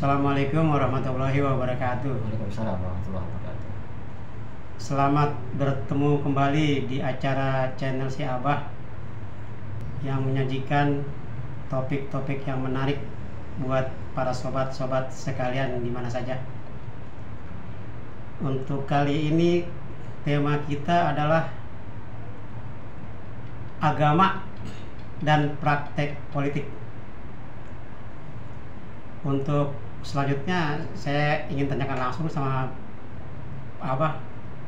Assalamualaikum warahmatullahi wabarakatuh. Waalaikumsalam warahmatullahi wabarakatuh. Selamat bertemu kembali di acara channel Si Abah yang menyajikan topik-topik yang menarik buat para sobat-sobat sekalian di mana saja. Untuk kali ini tema kita adalah agama dan praktek politik. Untuk selanjutnya saya ingin tanyakan langsung sama Abah,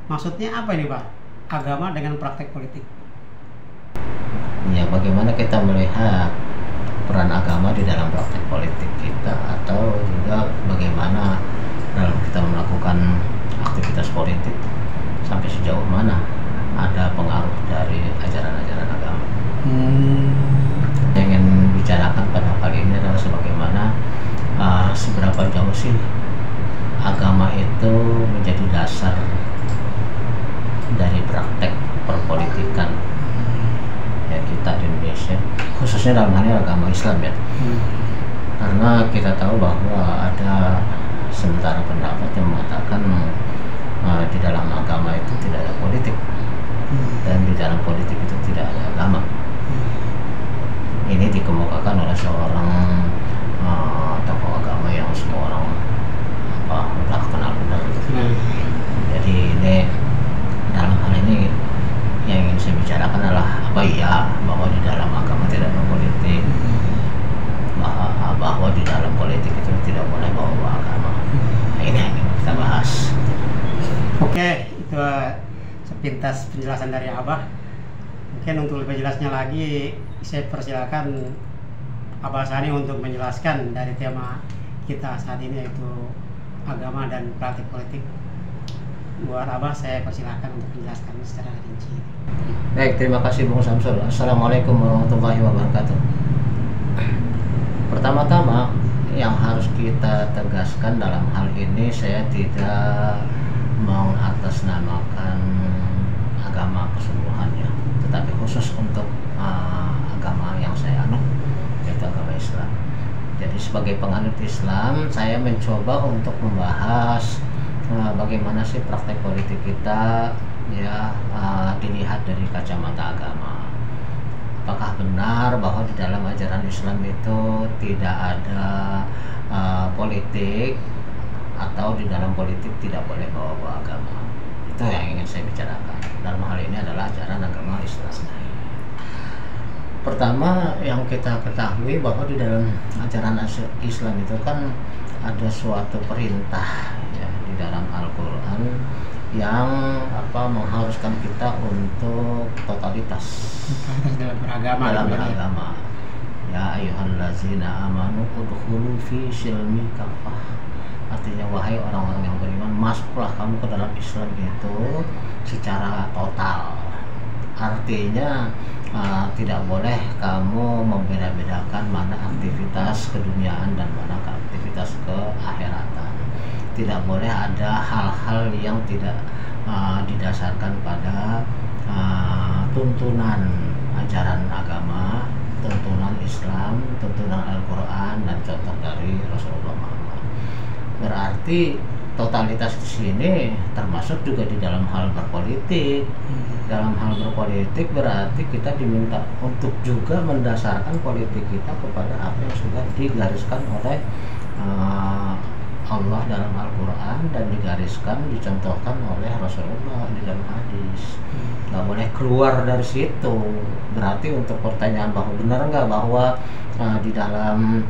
maksudnya apa ini Pak? Agama dengan praktek politik. Ya, bagaimana kita melihat peran agama di dalam praktek politik kita, atau juga bagaimana dalam kita melakukan aktivitas politik, sampai sejauh mana ada pengaruh dari ajaran-ajaran agama. Yang ingin bicarakan pada kali ini adalah sebagaimana seberapa jauh sih agama itu menjadi dasar dari praktek perpolitikan ya kita di Indonesia, khususnya dalam hal ini agama Islam ya. Karena kita tahu bahwa ada sementara pendapat yang mengatakan di dalam agama itu tidak ada politik, dan di dalam politik itu tidak ada agama. Ini dikemukakan oleh seorang tokoh agama yang semua orang udah kenal benar. Jadi ini dalam hal ini yang ingin saya bicarakan adalah bahwa di dalam agama tidak ada politik, bahwa di dalam politik itu tidak boleh bawa agama. Nah, ini yang ingin kita bahas. Oke, itu sepintas penjelasan dari Abah. Mungkin untuk lebih jelasnya lagi saya persilakan Abah Sani untuk menjelaskan dari tema kita saat ini, yaitu agama dan praktik politik. Buat Abah saya persilakan untuk menjelaskan secara rinci. Baik, terima kasih Bung Samsul. Assalamualaikum warahmatullahi wabarakatuh. Pertama-tama yang harus kita tegaskan dalam hal ini, saya tidak mengatasnamakan agama keseluruhannya, tetapi khusus untuk agama yang saya anut, yaitu agama Islam. Jadi sebagai penganut Islam, saya mencoba untuk membahas bagaimana sih praktek politik kita ya dilihat dari kacamata agama. Apakah benar bahwa di dalam ajaran Islam itu tidak ada politik, atau di dalam politik tidak boleh bawa agama? Itu yang ingin saya bicarakan. Dalam hal ini adalah ajaran agama Islam. Pertama yang kita ketahui bahwa di dalam ajaran Islam itu kan ada suatu perintah ya di dalam Al-Quran yang mengharuskan kita untuk totalitas dalam beragama. Ya ayyuhallazina amanu udkhulu fi silmi kafah. Artinya wahai orang-orang yang beriman, masuklah kamu ke dalam Islam itu secara total. Artinya tidak boleh kamu membeda-bedakan mana aktivitas keduniaan dan mana aktivitas keakhiratan. Tidak boleh ada hal-hal yang tidak didasarkan pada tuntunan ajaran agama, tuntunan Islam, tuntunan Al-Quran, dan contoh dari Rasulullah Muhammad. Berarti totalitas di sini termasuk juga di dalam hal berpolitik. Dalam hal berpolitik berarti kita diminta untuk juga mendasarkan politik kita kepada apa yang sudah digariskan oleh Allah dalam Al-Quran dan dicontohkan oleh Rasulullah di dalam hadis. Nggak boleh keluar dari situ. Berarti untuk pertanyaan bahwa benar nggak bahwa di dalam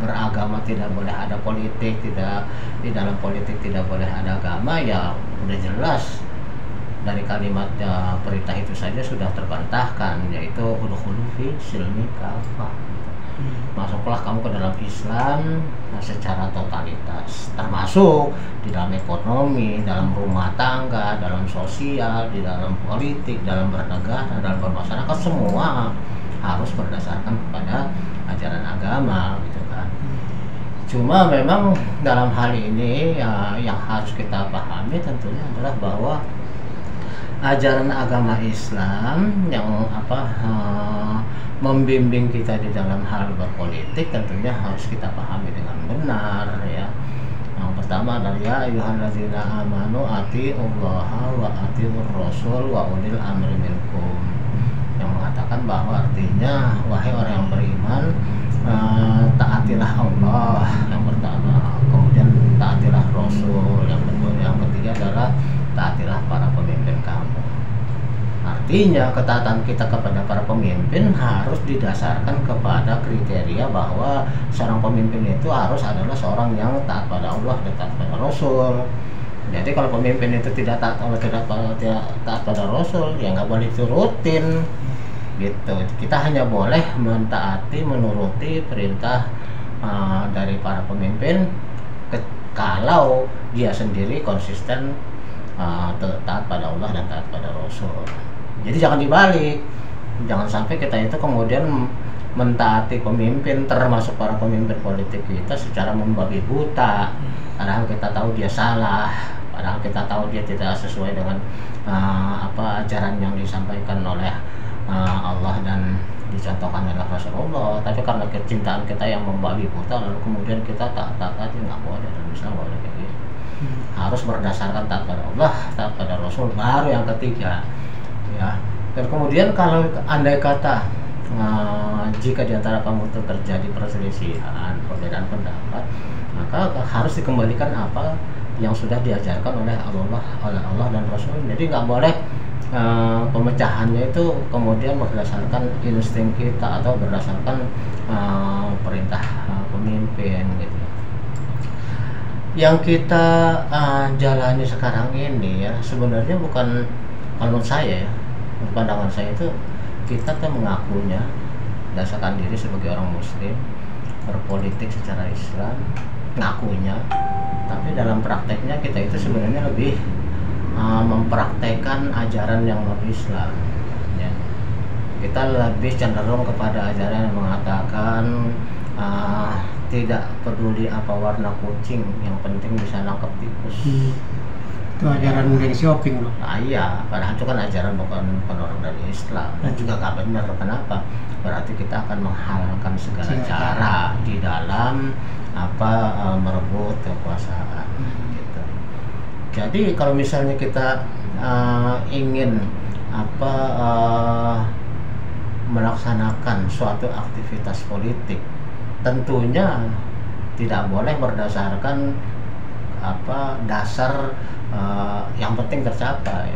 beragama tidak boleh ada politik, di dalam politik tidak boleh ada agama, ya udah jelas dari kalimat perintah itu saja sudah terbantahkan, yaitu udkhulu fi silmi kafah. Masuklah kamu ke dalam Islam secara totalitas, termasuk di dalam ekonomi, dalam rumah tangga, dalam sosial, di dalam politik, dalam bernegara, dalam bermasyarakat, semua harus berdasarkan kepada ajaran agama gitu kan. Cuma memang dalam hal ini ya, yang harus kita pahami tentunya adalah bahwa ajaran agama Islam yang membimbing kita di dalam hal berpolitik, tentunya harus kita pahami dengan benar ya. Yang pertama adalah ya ayyuhallazina amanu atiullaha wa atiur rasul wa ulil amri minkum, yang mengatakan bahwa artinya wahai orang yang beriman, taatilah Allah yang pertama, kemudian taatilah Rasul yang kedua, yang ketiga adalah taatilah para pemimpin kamu. Artinya ketaatan kita kepada para pemimpin harus didasarkan kepada kriteria bahwa seorang pemimpin itu harus adalah seorang yang taat pada Allah dan taat pada Rasul. Jadi kalau pemimpin itu tidak taat pada Rasul, ya nggak boleh diturutin gitu. Kita hanya boleh mentaati, menuruti perintah dari para pemimpin kalau dia sendiri konsisten taat pada Allah dan taat pada Rasul. Jadi jangan dibalik, jangan sampai kita itu kemudian mentaati pemimpin, termasuk para pemimpin politik kita secara membabi buta, padahal kita tahu dia salah, padahal kita tahu dia tidak sesuai dengan ajaran yang disampaikan oleh Allah dan dicontohkan oleh Rasulullah. Tapi karena kecintaan kita yang membabi buta, lalu kemudian kita taat-taat, nggak boleh, dalam Islam nggak boleh kayak gitu. Harus berdasarkan taat pada Allah, taat pada Rasul, baru yang ketiga ya. Dan kemudian kalau andai kata jika diantara kamu itu terjadi perselisihan, perbedaan pendapat, maka harus dikembalikan apa yang sudah diajarkan oleh Allah dan Rasul. Jadi nggak boleh pemecahannya itu kemudian berdasarkan insting kita atau berdasarkan perintah pemimpin gitu. Yang kita jalani sekarang ini ya sebenarnya bukan, kalau menurut saya ya, pandangan saya itu kita tuh mengakunya berdasarkan diri sebagai orang Muslim, berpolitik secara Islam, ngakunya, tapi dalam prakteknya kita itu sebenarnya lebih mempraktekkan ajaran yang non-Islam ya. Kita lebih cenderung kepada ajaran yang mengatakan tidak peduli apa warna kucing, yang penting bisa nangkep tikus. Itu ajaran geng shopping loh. Nah, iya, padahal itu kan ajaran bukan orang dari Islam dan juga gak benar. Kenapa? Berarti kita akan menghalalkan segala cara di dalam merebut kekuasaan gitu. Jadi kalau misalnya kita ingin melaksanakan suatu aktivitas politik, tentunya tidak boleh berdasarkan dasar yang penting tercapai,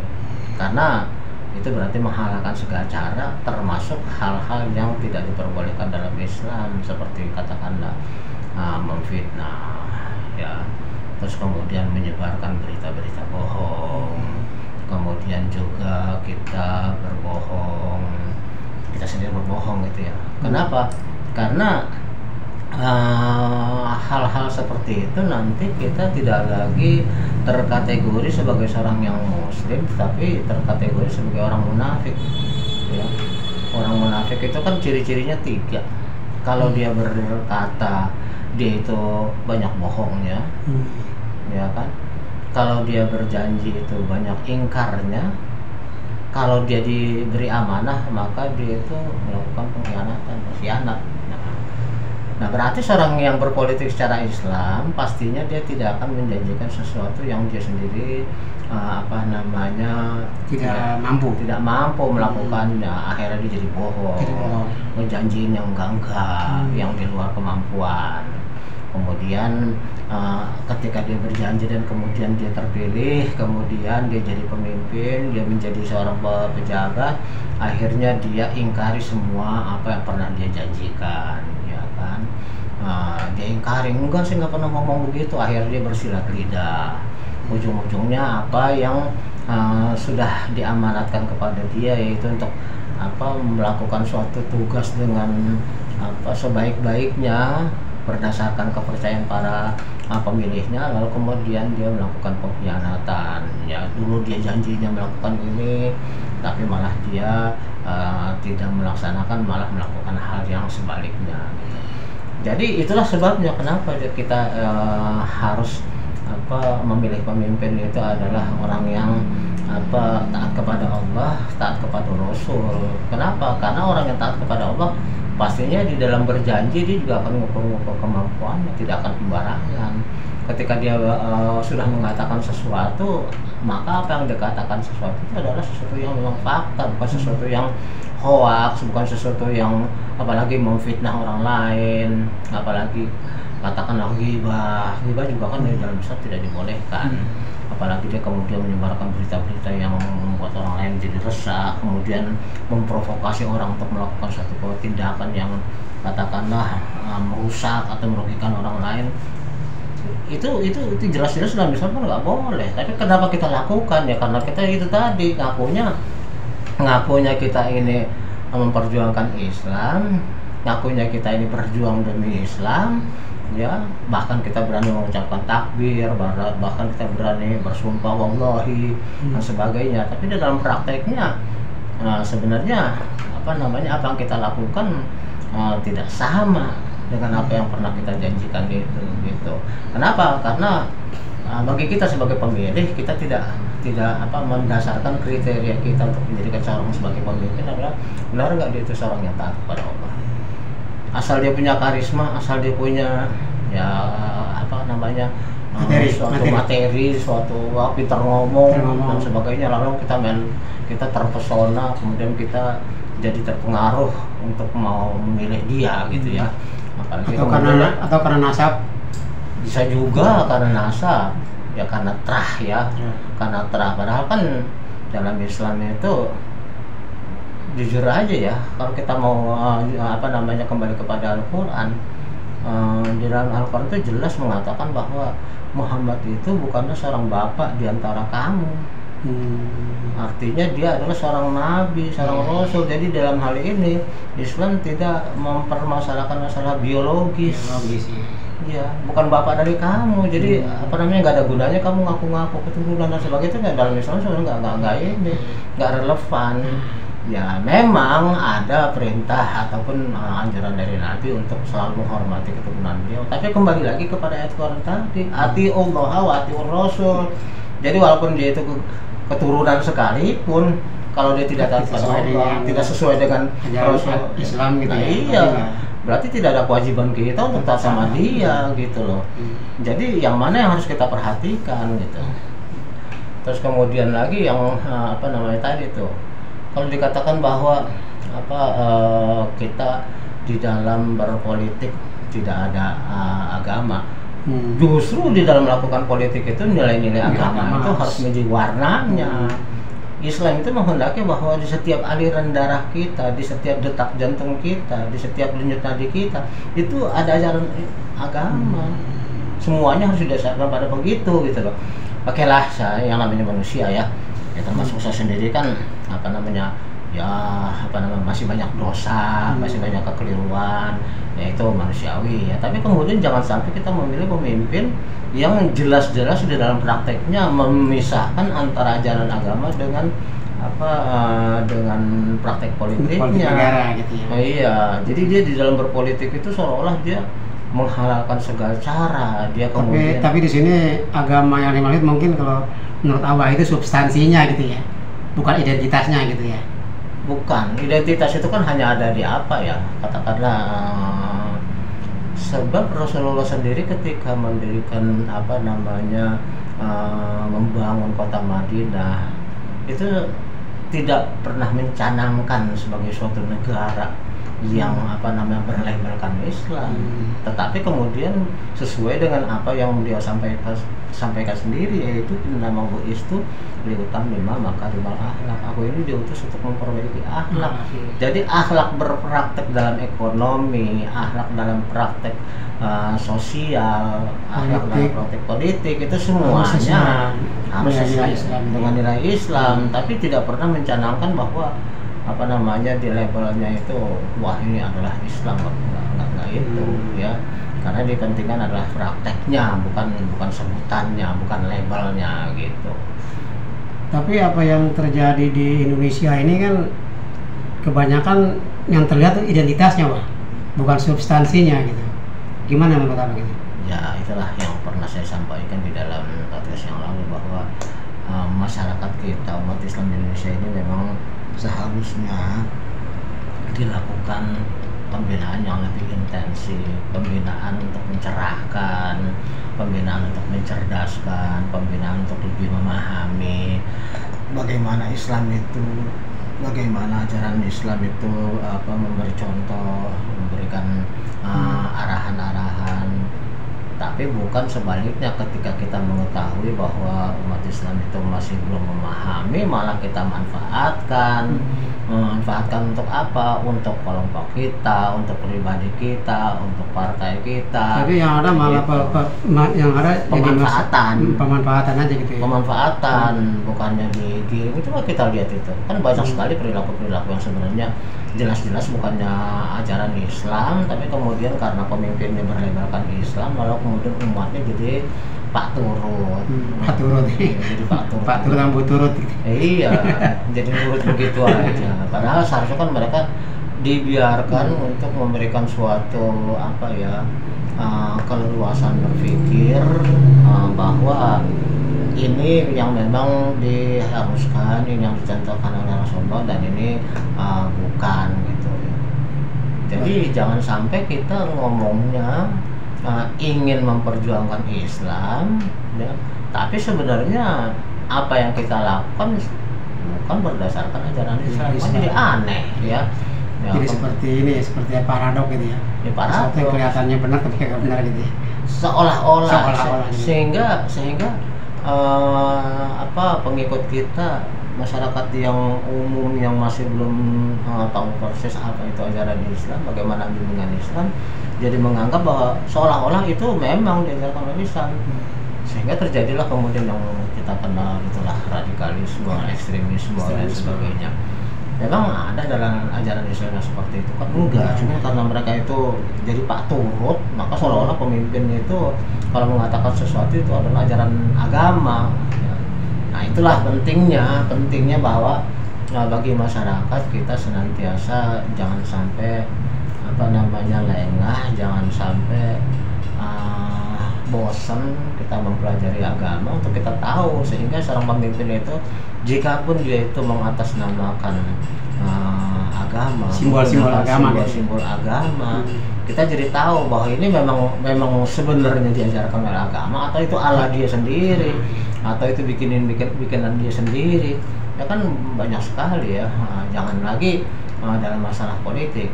karena itu berarti menghalalkan segala cara, termasuk hal-hal yang tidak diperbolehkan dalam Islam, seperti katakanlah memfitnah ya, terus kemudian menyebarkan berita-berita bohong, kemudian juga kita berbohong, kita sendiri berbohong gitu ya. Kenapa? Karena hal-hal seperti itu nanti kita tidak lagi terkategori sebagai seorang yang Muslim, tapi terkategori sebagai orang munafik ya. Orang munafik itu kan ciri-cirinya 3. Kalau dia berkata dia itu banyak bohongnya ya kan. Kalau dia berjanji itu banyak ingkarnya. Kalau dia diberi amanah maka dia itu melakukan pengkhianatan, khianat. Nah, berarti seorang yang berpolitik secara Islam pastinya dia tidak akan menjanjikan sesuatu yang dia sendiri tidak mampu melakukannya. Akhirnya dia jadi bohong, menjanjiin yang enggak, yang di luar kemampuan. Kemudian ketika dia berjanji dan kemudian dia terpilih, kemudian dia jadi pemimpin, dia menjadi seorang pejabat, akhirnya dia ingkari semua apa yang pernah dia janjikan. Dia ingkari, enggak sih, nggak pernah ngomong begitu. Akhirnya dia bersilat lidah. Ujung-ujungnya apa yang sudah diamanatkan kepada dia, yaitu untuk melakukan suatu tugas dengan sebaik-baiknya berdasarkan kepercayaan para pemilihnya, lalu kemudian dia melakukan pengkhianatan ya. Dulu dia janjinya melakukan ini, tapi malah dia tidak melaksanakan, malah melakukan hal yang sebaliknya gitu. Jadi itulah sebabnya kenapa kita harus memilih pemimpin itu adalah orang yang taat kepada Allah, taat kepada Rasul. Kenapa? Karena orang yang taat kepada Allah pastinya di dalam berjanji dia juga akan mengukur kemampuannya, tidak akan sembarangan. Ketika dia sudah mengatakan sesuatu, maka apa yang dikatakan sesuatu itu adalah sesuatu yang memang fakta, bukan sesuatu yang hoax, bukan sesuatu yang apalagi memfitnah orang lain, apalagi katakanlah ghibah juga kan dari dalam Islam tidak dibolehkan. Apalagi dia kemudian menyebarkan berita-berita yang membuat orang lain jadi resah, kemudian memprovokasi orang untuk melakukan suatu tindakan yang katakanlah merusak atau merugikan orang lain. Itu jelas-jelas dalam Islam kan nggak boleh. Tapi kenapa kita lakukan? Ya karena kita itu tadi ngakunya kita ini memperjuangkan Islam, ngakunya kita ini berjuang demi Islam, ya bahkan kita berani mengucapkan takbir, bahkan kita berani bersumpah wallahi dan sebagainya. Tapi di dalam prakteknya sebenarnya apa yang kita lakukan tidak sama dengan apa yang pernah kita janjikan itu gitu. Kenapa? Karena bagi kita sebagai pemilih, kita tidak mendasarkan kriteria kita untuk menjadikan seorang sebagai pemimpin adalah benar nggak dia itu seorang yang taat kepada Allah. Asal dia punya karisma, asal dia punya suatu materi, suatu pintar ngomong dan sebagainya, lalu kita terpesona, kemudian kita jadi terpengaruh untuk mau memilih dia gitu ya. Apalagi atau karena nasab, bisa juga karena nasab, ya karena terah ya. Karena terah, padahal kan dalam Islam itu jujur aja ya, kalau kita mau kembali kepada Al-Quran, di dalam Al-Quran itu jelas mengatakan bahwa Muhammad itu bukanlah seorang bapak di antara kamu. Artinya dia adalah seorang nabi, seorang rasul. Jadi dalam hal ini Islam tidak mempermasalahkan masalah biologis. Ya, bukan bapak dari kamu. Jadi nggak ada gunanya kamu ngaku-ngaku keturunan dan sebagainya. Itu nggak, dalam Islam sebenarnya nggak relevan. Ya memang ada perintah ataupun anjuran dari Nabi untuk selalu menghormati keturunan beliau. Tapi kembali lagi kepada ayat Quran tadi, ati Allah wa ati Rasul. Jadi walaupun dia itu keturunan sekalipun, kalau dia tidak taat pada Allah, tidak sesuai dengan Islam gitu ya. Iya. Berarti tidak ada kewajiban kita untuk taat sama dia gitu loh. Jadi yang mana yang harus kita perhatikan gitu. Terus kemudian lagi yang tadi tuh, kalau dikatakan bahwa kita di dalam berpolitik tidak ada agama, justru di dalam melakukan politik itu nilai-nilai agama itu harus menjadi warnanya. Islam itu menghendaki bahwa di setiap aliran darah kita, di setiap detak jantung kita, di setiap denyut nadi kita itu ada ajaran agama. Semuanya harus didasarkan pada begitu gitu loh. Pakailah saya yang namanya manusia ya termasuk saya sendiri kan masih banyak dosa, masih banyak kekeliruan, ya itu manusiawi ya. Tapi kemudian jangan sampai kita memilih pemimpin yang jelas-jelas di dalam prakteknya memisahkan antara ajaran agama dengan dengan praktek politiknya. Politik negara gitu ya. Iya, jadi dia di dalam berpolitik itu seolah-olah dia menghalalkan segala cara. Dia kemudian tapi di sini agama yang dimaksud mungkin kalau menurut Abah itu substansinya gitu ya, bukan identitasnya gitu ya. Bukan, identitas itu kan hanya ada di katakanlah sebab Rasulullah sendiri ketika mendirikan membangun kota Madinah itu tidak pernah mencanangkan sebagai suatu negara yang berlabelkan Islam, tetapi kemudian sesuai dengan apa yang beliau sampaikan sendiri, yaitu nama bu'istu liutam lima makarimal akhlak. Aku ini diutus untuk memperbaiki akhlak. Jadi akhlak berpraktek dalam ekonomi, akhlak dalam praktek sosial, akhlak dalam praktek politik itu semuanya harus sesuai dengan nilai Islam, tapi tidak pernah mencanangkan bahwa di labelnya itu wah ini adalah Islam, enggak itu ya, karena dipentingkan adalah prakteknya, bukan sebutannya, bukan labelnya gitu. Tapi apa yang terjadi di Indonesia ini kan kebanyakan yang terlihat identitasnya, Pak, bukan substansinya gitu. Gimana menurut Abang gitu? Ya itulah yang pernah saya sampaikan di dalam podcast yang lalu bahwa masyarakat kita umat Islam di Indonesia ini memang seharusnya dilakukan pembinaan yang lebih intensif, pembinaan untuk mencerahkan, pembinaan untuk mencerdaskan, pembinaan untuk lebih memahami bagaimana Islam itu, bagaimana ajaran Islam itu memberi contoh, memberikan arahan-arahan. Tapi bukan sebaliknya, ketika kita mengetahui bahwa umat Islam itu masih belum memahami, malah kita manfaatkan. Memanfaatkan untuk apa? Untuk kelompok kita, untuk pribadi kita, untuk partai kita. Jadi yang ada malah yang ada pemanfaatan. Pemanfaatan aja gitu ya. Pemanfaatan, bukannya digiring. Coba kita lihat itu. Kan banyak sekali perilaku-perilaku yang sebenarnya jelas-jelas bukannya ajaran Islam, tapi kemudian karena pemimpinnya berlabelkan Islam, lalu kemudian umatnya jadi pak turut. Pak turut. Jadi pak turut. Pak turut ambu turut. Iya, jadi nurut begitu aja. Padahal seharusnya kan mereka dibiarkan untuk memberikan suatu keleluasan berpikir bahwa ini yang memang diharuskan, ini yang dicontohkan oleh Rasulullah, dan ini bukan gitu. Jadi jangan sampai kita ngomongnya ingin memperjuangkan Islam, ya, tapi sebenarnya apa yang kita lakukan bukan berdasarkan ajaran Islam. Jadi aneh ya. Jadi seperti ini ya, seperti paradok gitu ya. Paradok. Sesuatu yang kelihatannya benar tapi nggak benar gitu ya. Seolah-olah gitu. sehingga pengikut kita, masyarakat yang umum yang masih belum tahu persis apa itu ajaran Islam, bagaimana bimbingan Islam, jadi menganggap bahwa seolah-olah itu memang diajarkan oleh Islam, sehingga terjadilah kemudian yang kita kenal itulah radikalisme, ekstremisme dan sebagainya. Memang ada dalam ajaran Islam yang seperti itu kan? Enggak, cuma karena mereka itu jadi pak turut, maka seolah-olah pemimpin itu kalau mengatakan sesuatu itu adalah ajaran agama. Nah itulah pentingnya bahwa bagi masyarakat kita senantiasa jangan sampai lengah, jangan sampai bosan kita mempelajari agama untuk kita tahu, sehingga seorang pemimpin itu jikapun dia itu mengatasnamakan agama, simbol-simbol agama, kita jadi tahu bahwa ini memang sebenarnya diajarkan oleh agama, atau itu ala dia sendiri, atau itu bikinan dia sendiri. Ya kan banyak sekali ya. Jangan lagi dalam masalah politik,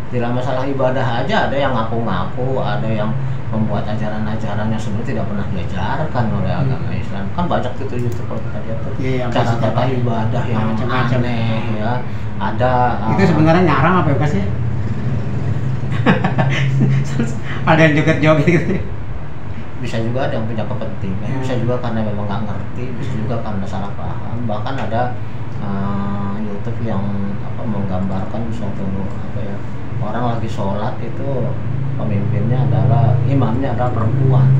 dalam masalah ibadah aja ada yang ngaku-ngaku, ada yang membuat ajaran-ajaran yang sebenarnya tidak pernah diajarkan oleh agama Islam. Kan banyak tuh YouTube kalau kita lihat tuh cara-cara ibadah yang macam-macam ya. Ada itu sebenarnya ngarang apa ya sih? Ada yang joget-joget gitu. Bisa juga ada yang punya kepentingan, bisa juga karena memang nggak ngerti, bisa juga karena salah paham. Bahkan ada YouTube yang menggambarkan suatu orang lagi sholat itu pemimpinnya adalah, imamnya adalah perempuan.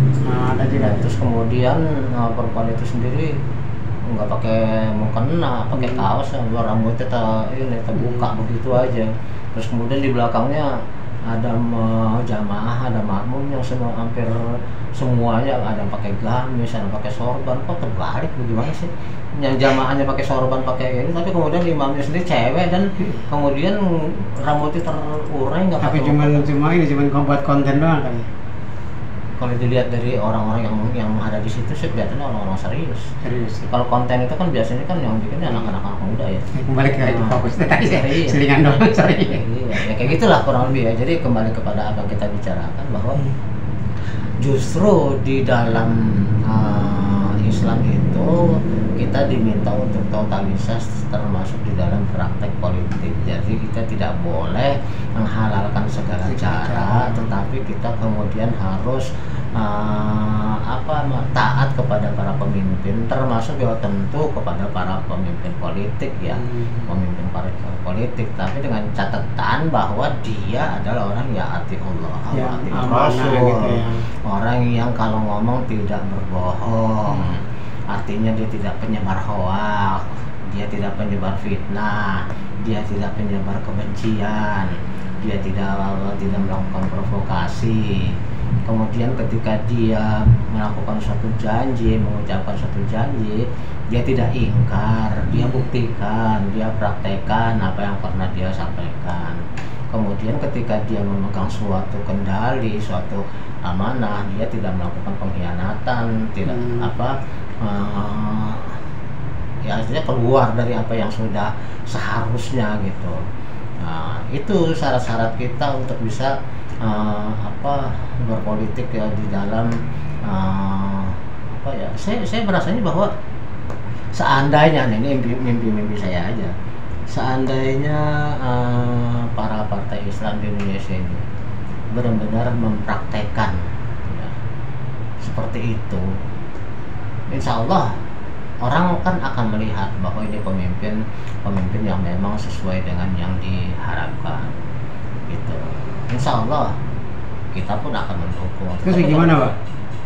Ada juga. Terus kemudian perempuan itu sendiri nggak pakai mukena, pakai kaos, rambutnya terbuka begitu aja. Terus kemudian di belakangnya ada jamaah, ada makmum yang hampir semuanya ada yang pakai gamis, ada yang pakai sorban. Kok terbalik bagaimana sih? Yang jamaahnya pakai sorban, pakai ini, tapi kemudian imamnya sendiri cewek dan kemudian rambutnya terurai, nggak pakai. Tapi cuma buat konten doang kali. Kalau dilihat dari orang-orang yang ada di situ sih kelihatannya orang-orang serius. Kalau konten itu kan biasanya kan yang bikinnya anak-anak muda ya. Kembali ke itu fokus tadi iya. Selingan doang, sorry. Iya, ya kayak gitulah kurang lebih ya. Jadi kembali kepada apa yang kita bicarakan, bahwa justru di dalam Islam itu kita diminta untuk totalitas, termasuk di dalam praktek politik. Jadi kita tidak boleh menghalalkan segala cara, tetapi kita kemudian harus taat kepada para pemimpin, termasuk ya tentu kepada para pemimpin politik ya, pemimpin politik, tapi dengan catatan bahwa dia adalah orang yang ati Allah, ati Rasul, gitu ya. Orang yang kalau ngomong tidak berbohong, artinya dia tidak penyebar hoak, dia tidak penyebar fitnah, dia tidak penyebar kebencian, dia tidak melakukan provokasi, Kemudian ketika dia melakukan suatu janji, mengucapkan suatu janji, dia tidak ingkar, dia buktikan, dia praktekkan apa yang pernah dia sampaikan. Kemudian ketika dia memegang suatu kendali, suatu amanah, dia tidak melakukan pengkhianatan, tidak ya artinya keluar dari apa yang sudah seharusnya gitu. Nah, itu syarat-syarat kita untuk bisa berpolitik ya di dalam saya merasanya bahwa seandainya ini mimpi saya aja, seandainya para partai Islam di Indonesia ini benar-benar mempraktekkan ya, seperti itu, insya Allah orang kan akan melihat bahwa ini pemimpin yang memang sesuai dengan yang diharapkan gitu. Insya Allah kita pun akan mendukung. Terus gimana Pak?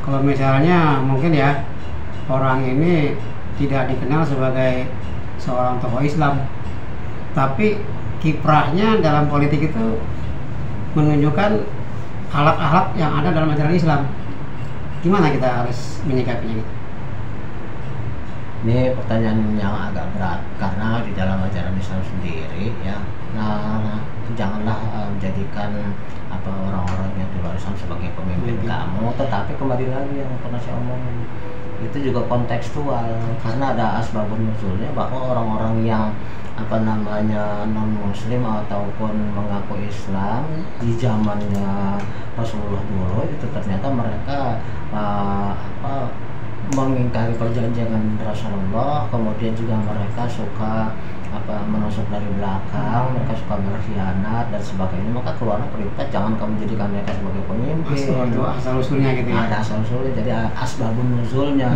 Kalau misalnya mungkin ya orang ini tidak dikenal sebagai seorang tokoh Islam, tapi kiprahnya dalam politik itu menunjukkan akhlak-akhlak yang ada dalam ajaran Islam. Gimana kita harus menyikapinya? Ini pertanyaan yang agak berat karena di dalam ajaran Islam sendiri ya, janganlah menjadikan orang-orang yang di luar Islam sebagai pemimpin kamu, tetapi kembali lagi yang pernah saya omongin, itu juga kontekstual karena ada asbabun nuzulnya bahwa orang-orang yang non muslim ataupun mengaku Islam di zamannya Rasulullah dulu itu ternyata mereka mengingkari perjanjian Rasulullah, kemudian juga mereka suka menusuk dari belakang, mereka suka berkhianat dan sebagainya. Maka keluarlah perintah jangan kamu jadikan mereka sebagai pemimpin. Asal usulnya gitu ya. Ada asal usulnya, jadi asbabun nuzulnya.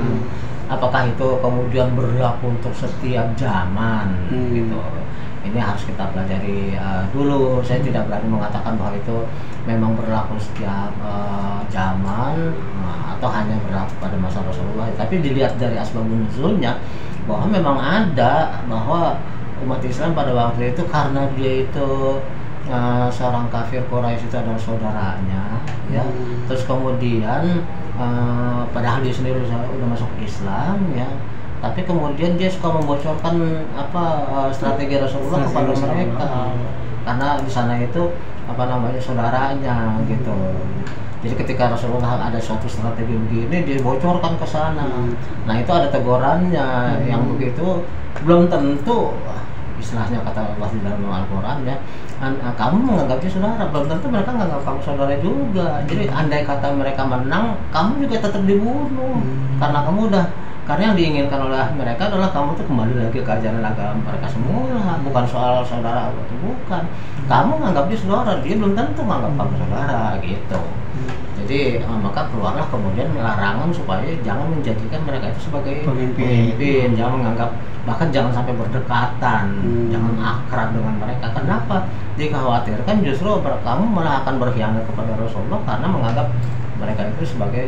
Apakah itu kemudian berlaku untuk setiap zaman gitu? Ini harus kita pelajari dulu. Saya tidak berani mengatakan bahwa itu memang berlaku setiap zaman atau hanya berlaku pada masa Rasulullah. Tapi dilihat dari asbabun nuzulnya bahwa memang ada bahwa umat Islam pada waktu itu karena dia itu seorang kafir Quraisy itu adalah saudaranya, ya. Terus kemudian padahal dia sendiri sudah masuk Islam, ya. Tapi kemudian dia suka membocorkan strategi Rasulullah kepada mereka karena di sana itu saudaranya gitu. Jadi ketika Rasulullah ada suatu strategi begini dia bocorkan ke sana. Nah itu ada tegurannya yang begitu belum tentu, istilahnya kata Allah di dalam Al-Quran ya, kamu menganggapnya saudara, belum tentu mereka menganggap kamu saudara juga. Jadi andai kata mereka menang, kamu juga tetap dibunuh karena yang diinginkan oleh mereka adalah kamu tuh kembali lagi ke ajaran agama mereka semula, bukan soal saudara atau bukan. Kamu menganggap dia saudara, dia belum tentu menganggap kamu saudara gitu. Jadi maka keluarlah kemudian larangan supaya jangan menjadikan mereka itu sebagai pemimpin, jangan menganggap, bahkan jangan sampai berdekatan, jangan akrab dengan mereka. Kenapa? Dikhawatirkan justru kamu malah akan berkhianat kepada Rasulullah karena menganggap mereka itu sebagai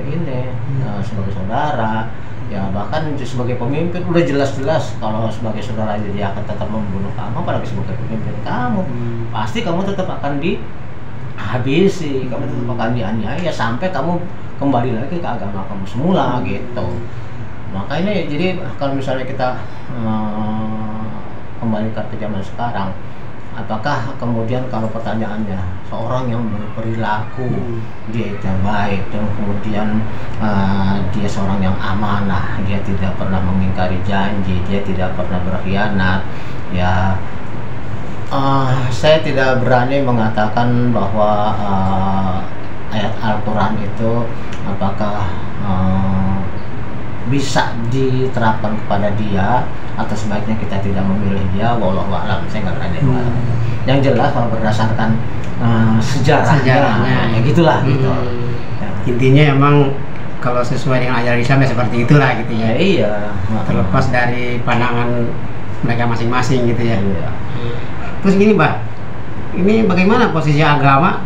sebagai saudara. Ya bahkan sebagai pemimpin udah jelas-jelas kalau sebagai saudara dia akan tetap membunuh kamu, apalagi sebagai pemimpin kamu pasti kamu tetap akan dihabisi, kamu tetap akan dianiaya sampai kamu kembali lagi ke agama kamu semula gitu. Maka ini jadi kalau misalnya kita kembalikan ke zaman sekarang, apakah kemudian kalau pertanyaannya seorang yang berperilaku dia itu baik dan kemudian dia seorang yang amanah, dia tidak pernah mengingkari janji, dia tidak pernah berkhianat, ya saya tidak berani mengatakan bahwa ayat Al-Quran itu apakah bisa diterapkan kepada dia atau sebaiknya kita tidak memilih dia, wallahu a'lam. Saya nggak berani. Yang jelas kalau berdasarkan sejarahnya ya gitulah gitu. Ya. Intinya emang kalau sesuai dengan ajaran Islam ya seperti itulah gitu ya. Iya. Terlepas dari pandangan mereka masing-masing gitu ya. Iya. Terus gini Mbak, ini bagaimana posisi agama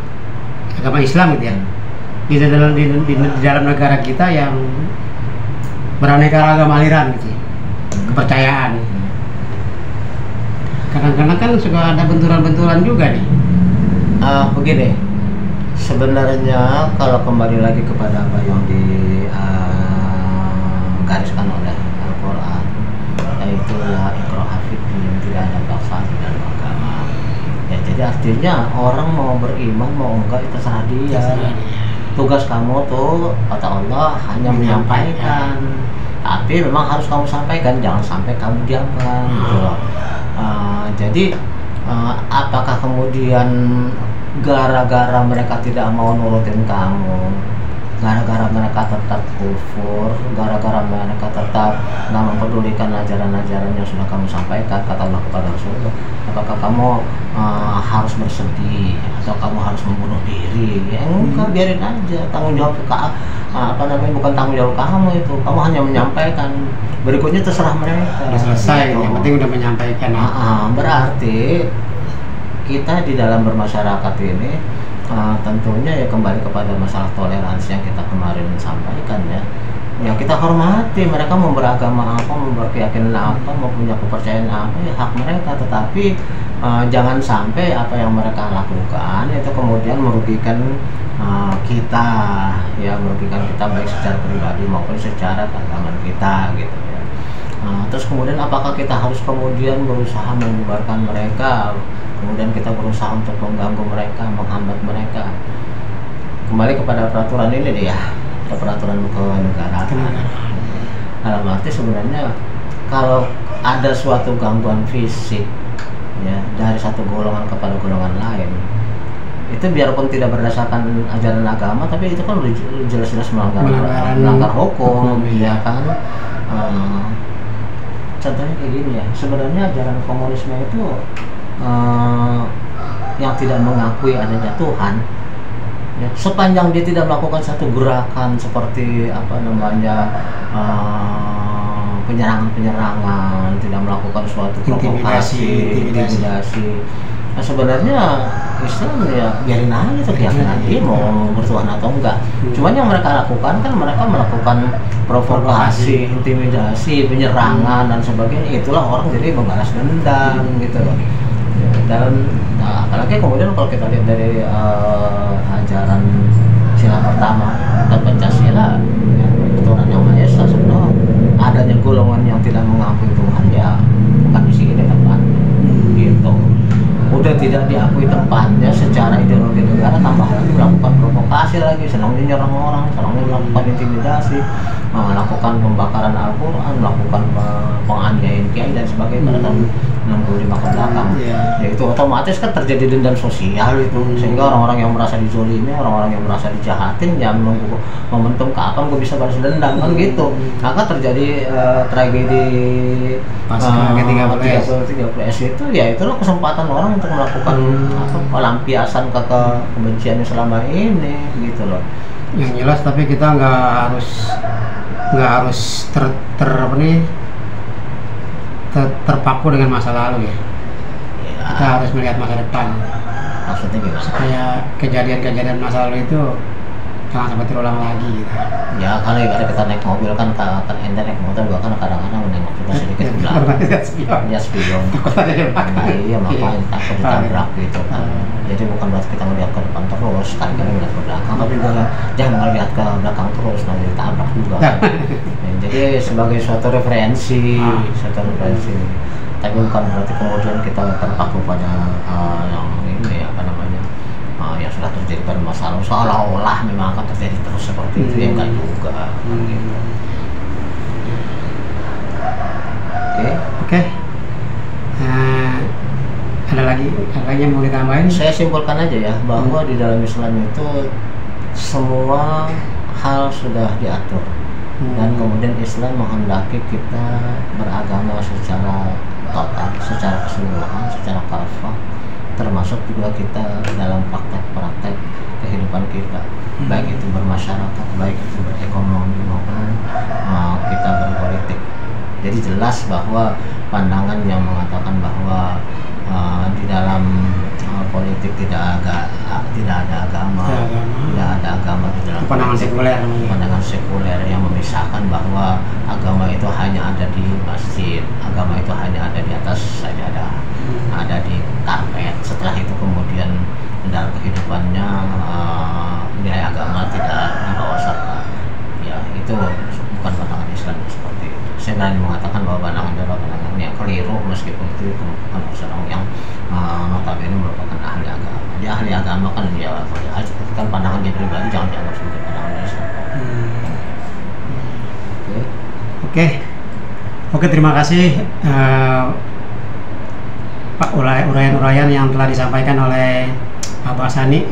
Islam gitu ya di dalam negara kita yang beraneka ragam aliran gitu, kepercayaan. Kadang-kadang kan suka ada benturan-benturan juga nih. Begini, Sebenarnya kalau kembali lagi kepada apa yang digariskan oleh Al-Quran, yaitu la ikraha fiddin, tidak ada paksaan di dalam agama. Ya, jadi artinya orang mau beriman mau enggak itu terserah dia. Tugas kamu tuh kata Allah hanya menyampaikan, tapi memang harus kamu sampaikan, jangan sampai kamu diamkan gitu loh. Jadi apakah kemudian gara-gara mereka tidak mau nurutin kamu, gara-gara mereka tetap kufur, gara-gara mereka tetap nggak mempedulikan ajaran-ajaran yang sudah kamu sampaikan, kata Allah kepada Rasulullah, apakah kamu harus bersedih atau kamu harus membunuh diri? Ya enggak, biarin aja, tanggung jawab bukan tanggung jawab kamu itu, kamu hanya menyampaikan, berikutnya terserah mereka. Udah selesai, yang penting udah menyampaikan. Berarti kita di dalam bermasyarakat ini tentunya ya kembali kepada masalah toleransi yang kita kemarin sampaikan ya. Ya kita hormati mereka mau beragama apa, mau berkeyakinan apa, mau punya kepercayaan apa, ya hak mereka, tetapi jangan sampai apa yang mereka lakukan itu kemudian merugikan kita, ya merugikan kita baik secara pribadi maupun secara keagamaan kita gitu ya. Terus kemudian apakah kita harus kemudian berusaha membubarkan mereka, kemudian kita berusaha untuk mengganggu mereka, menghambat mereka? Kembali kepada peraturan ini deh ya, peraturan kenegaraan. Dalam arti sebenarnya kalau ada suatu gangguan fisik ya dari satu golongan kepada golongan lain, itu biarpun tidak berdasarkan ajaran agama, tapi itu kan jelas-jelas melanggar hukum ya kan. Contohnya kayak gini ya, sebenarnya ajaran komunisme itu yang tidak mengakui adanya Tuhan ya, sepanjang dia tidak melakukan satu gerakan seperti penyerangan, tidak melakukan suatu provokasi, intimidasi. Nah, sebenarnya Islam ya biarin aja tuh keyakinan dia mau bertuhan atau enggak. Cuman yang mereka lakukan kan mereka melakukan provokasi, intimidasi, penyerangan dan sebagainya. Itulah orang jadi membalas dendam gitu loh. Dan apalagi kemudian kalau kita lihat dari ajaran sila pertama dan Pancasila ya, ketuhanan yang Maha Esa, sebenarnya adanya golongan yang tidak mengakui Tuhan ya bukan di sini tempatnya gitu. Udah tidak diakui tempatnya secara ideologi negara, tambah lagi melakukan provokasi lagi, senangnya nyerang orang, senangnya melakukan intimidasi, melakukan pembakaran Al-Quran, melakukan penganiayaan kiai dan sebagainya pada tahun 65 ke belakang. Ya itu otomatis kan terjadi dendam sosial itu, sehingga orang-orang yang merasa dizolimi, orang-orang yang merasa dijahatin ya menunggu momentum kapan gue bisa balas dendam kan gitu. Maka terjadi tragedi pasca G30S itu ya itulah kesempatan orang untuk melakukan pelampiasan kebenciannya selama ini gitu loh. Yang jelas tapi kita nggak harus terpaku dengan masa lalu ya. Kita harus melihat masa depan. Maksudnya gimana? Supaya kejadian-kejadian masa lalu itu jangan sampai terulang lagi gitu. Ya kalau ibarat kita naik mobil kan ente naik motor juga kan kadang-kadang menengok juga sedikit ke belakang. Ya spion. Iya makanya takut ditabrak gitu kan. Jadi bukan berarti kita melihat ke depan terus, kali-kali melihat ke belakang, tapi juga jangan melihat ke belakang terus nanti ditabrak juga. Jadi sebagai suatu referensi, tapi bukan berarti kemudian kita terpaku pada yang ini yang sudah terjadi pada masa lalu seolah-olah memang akan terjadi terus seperti itu, ya enggak juga. Oke. Ada lagi yang mau ditambahin? Saya simpulkan aja ya bahwa di dalam Islam itu semua hal sudah diatur dan kemudian Islam menghendaki kita beragama secara total, secara keseluruhan, secara kafah, termasuk juga kita dalam praktek-praktek kehidupan kita, baik itu bermasyarakat, baik itu berekonomi maupun kita berpolitik. Jadi jelas bahwa pandangan yang mengatakan bahwa di dalam politik tidak ada agama, di dalam pandangan sekuler yang memisahkan bahwa agama itu hanya ada di masjid, agama itu hanya ada di atas sajadah, ada di karpet. Setelah itu kemudian dalam kehidupannya nilai agama tidak dibawa serta. Ya itu bukan pandangan Islam seperti itu. Saya berani mengatakan bahwa pandangan adalah pandangan yang keliru, meskipun itu merupakan seorang yang notabene merupakan ahli agama. Dia ahli agama kan dia kan pandangan dia pribadi jangan dianggap sebagai pandangan Islam. Oke, terima kasih Pak uraian-uraian yang telah disampaikan oleh Abah Sani.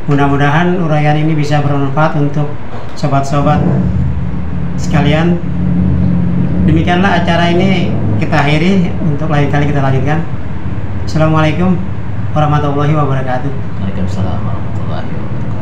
Mudah-mudahan uraian ini bisa bermanfaat untuk sobat-sobat sekalian. Demikianlah acara ini kita akhiri, untuk lain kali kita lanjutkan. Assalamualaikum warahmatullahi wabarakatuh. Waalaikumsalam warahmatullahi wabarakatuh.